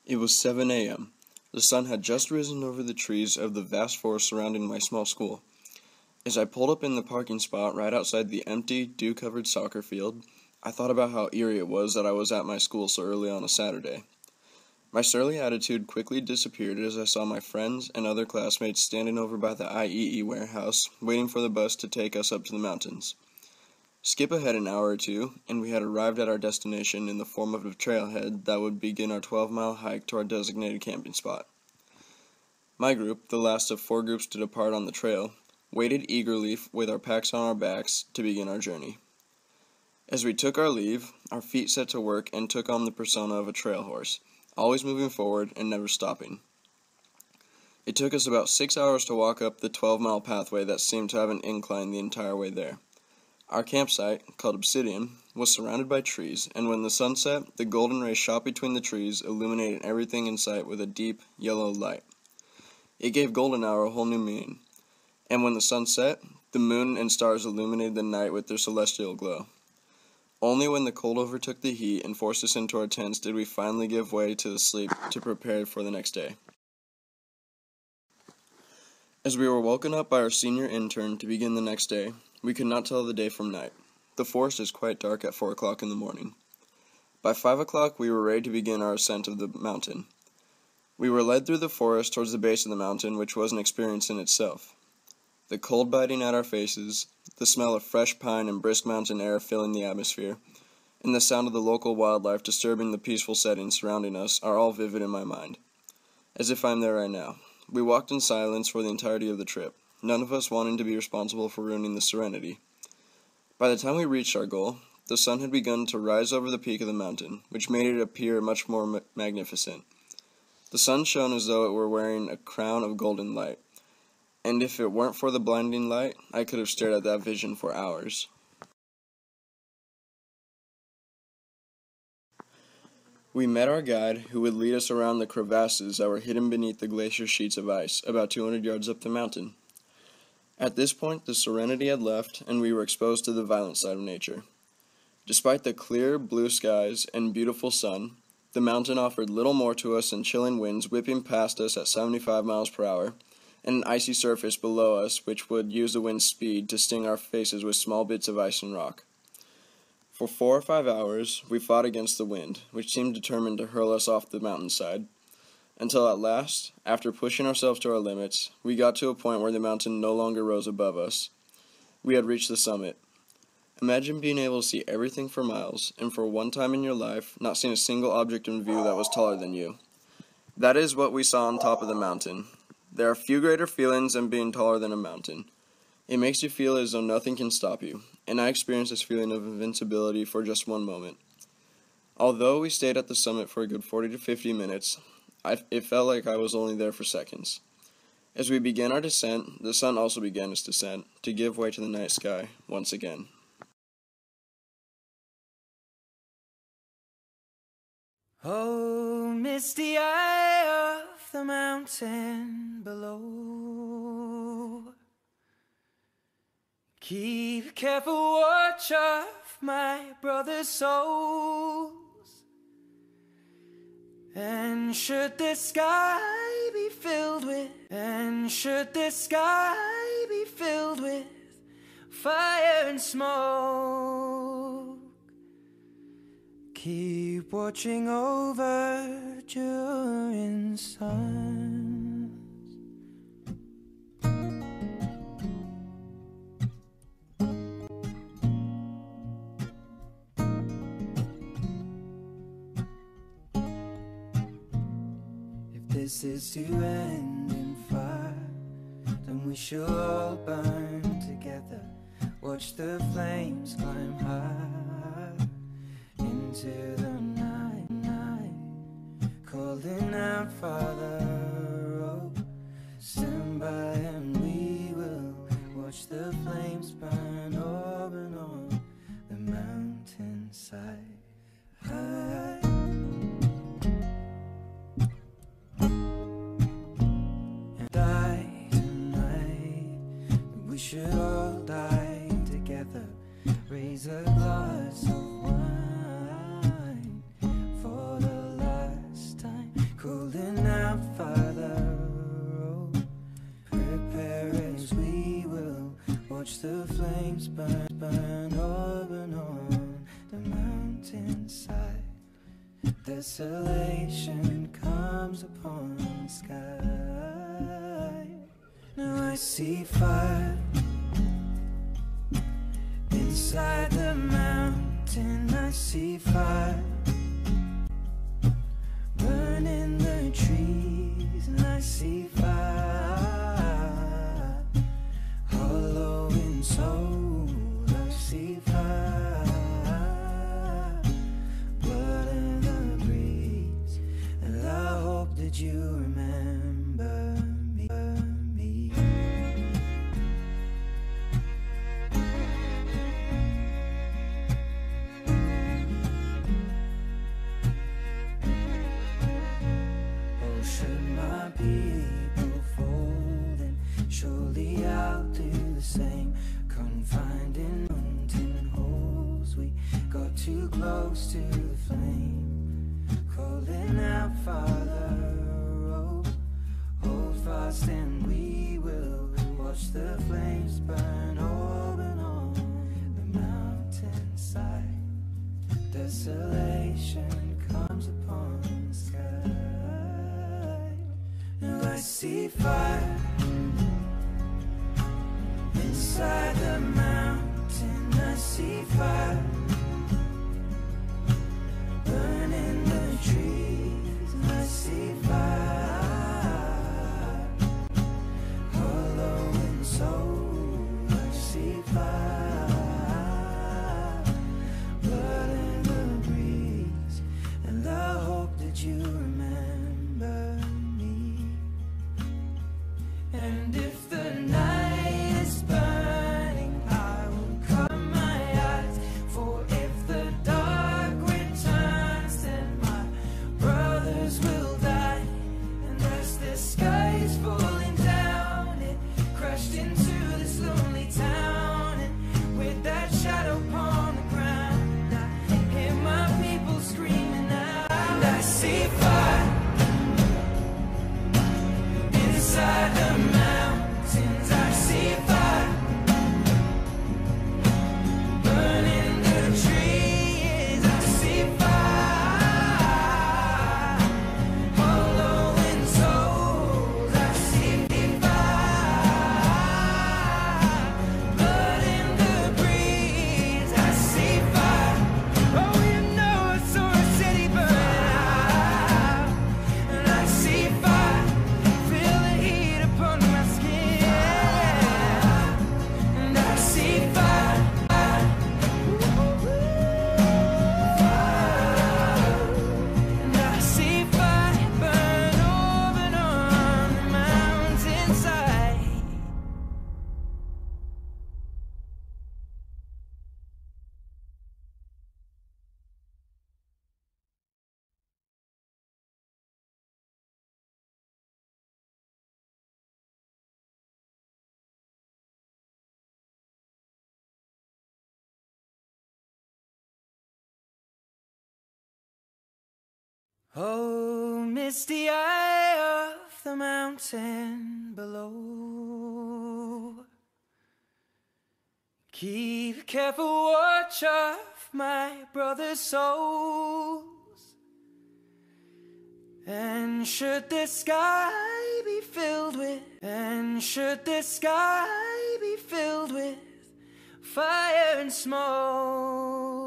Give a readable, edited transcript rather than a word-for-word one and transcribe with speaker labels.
Speaker 1: It was 7 a.m. The sun had just risen over the trees of the vast forest surrounding my small school. As I pulled up in the parking spot right outside the empty, dew-covered soccer field, I thought about how eerie it was that I was at my school so early on a Saturday. My surly attitude quickly disappeared as I saw my friends and other classmates standing over by the IEE warehouse, waiting for the bus to take us up to the mountains. Skip ahead an hour or two, and we had arrived at our destination in the form of a trailhead that would begin our 12-mile hike to our designated camping spot. My group, the last of 4 groups to depart on the trail, waited eagerly with our packs on our backs to begin our journey. As we took our leave, our feet set to work and took on the persona of a trail horse, always moving forward and never stopping. It took us about 6 hours to walk up the 12-mile pathway that seemed to have an incline the entire way there. Our campsite, called Obsidian, was surrounded by trees, and when the sun set, the golden rays shot between the trees, illuminating everything in sight with a deep, yellow light. It gave golden hour a whole new meaning, and when the sun set, the moon and stars illuminated the night with their celestial glow. Only when the cold overtook the heat and forced us into our tents did we finally give way to the sleep to prepare for the next day. As we were woken up by our senior intern to begin the next day, we could not tell the day from night. The forest is quite dark at 4 o'clock in the morning. By 5 o'clock we were ready to begin our ascent of the mountain. We were led through the forest towards the base of the mountain, which was an experience in itself. The cold biting at our faces, the smell of fresh pine and brisk mountain air filling the atmosphere, and the sound of the local wildlife disturbing the peaceful setting surrounding us are all vivid in my mind, as if I'm there right now. We walked in silence for the entirety of the trip, none of us wanting to be responsible for ruining the serenity. By the time we reached our goal, the sun had begun to rise over the peak of the mountain, which made it appear much more magnificent. The sun shone as though it were wearing a crown of golden light, and if it weren't for the blinding light, I could have stared at that vision for hours. We met our guide, who would lead us around the crevasses that were hidden beneath the glacier sheets of ice, about 200 yards up the mountain. At this point, the serenity had left, and we were exposed to the violent side of nature. Despite the clear, blue skies and beautiful sun, the mountain offered little more to us than chilling winds whipping past us at 75 miles per hour, and an icy surface below us which would use the wind's speed to sting our faces with small bits of ice and rock. For 4 or 5 hours, we fought against the wind, which seemed determined to hurl us off the mountainside, until at last, after pushing ourselves to our limits, we got to a point where the mountain no longer rose above us. We had reached the summit. Imagine being able to see everything for miles, and for one time in your life, not seeing a single object in view that was taller than you. That is what we saw on top of the mountain. There are few greater feelings than being taller than a mountain. It makes you feel as though nothing can stop you, and I experienced this feeling of invincibility for just one moment. Although we stayed at the summit for a good 40 to 50 minutes, it felt like I was only there for seconds. As we began our descent, the sun also began its descent, to give way to the night sky once again.
Speaker 2: Oh, misty eye of the mountain below, keep careful watch of my brother's souls. And should the sky be filled with, fire and smoke, keep watching over during suns. If this is to end in fire, then we shall all burn together. Watch the flames climb high into the night, calling out, Father, oh, stand by and we will watch the flames burn over and on the mountainside. And die tonight, we should all die together. Raise a glass of wine for the last time. Desolation comes upon the sky. Now I see fire inside the mountain. I see fire burning the trees, and I see fire hollow in soul. I see fire, blood in the breeze, and I hope that you remember me. Oh, should my people fold, and surely I'll do the same. Confined in mountain holes, we got too close to the flame. Calling out, Father, oh, hold fast and we will watch the flames burn open on the mountainside. Desolation comes upon the sky. Now I see fire inside the mountain. I see fire burning the trees, and I see fire hollow in soul. I see fire, blood in the breeze, and I hope that you remember me. And if the night is burning, I will cover my eyes. For if the dark returns, then my brothers will die. And as the sky is falling down, it crashed into this lonely town. And with that shadow upon the ground, I hear my people screaming out. And I see fire inside the mountains. I see fire burning the trees. I see fire hollow in souls. I see fire blood in the breeze. I see fire. Oh, you know I saw a city burn out. And I see fire, feel the heat upon my skin. And I see fire, and I see fire burn open on the mountainside. Oh, misty eye of the mountain below, keep careful watch of my brother's souls. And should the sky be filled with, fire and smoke,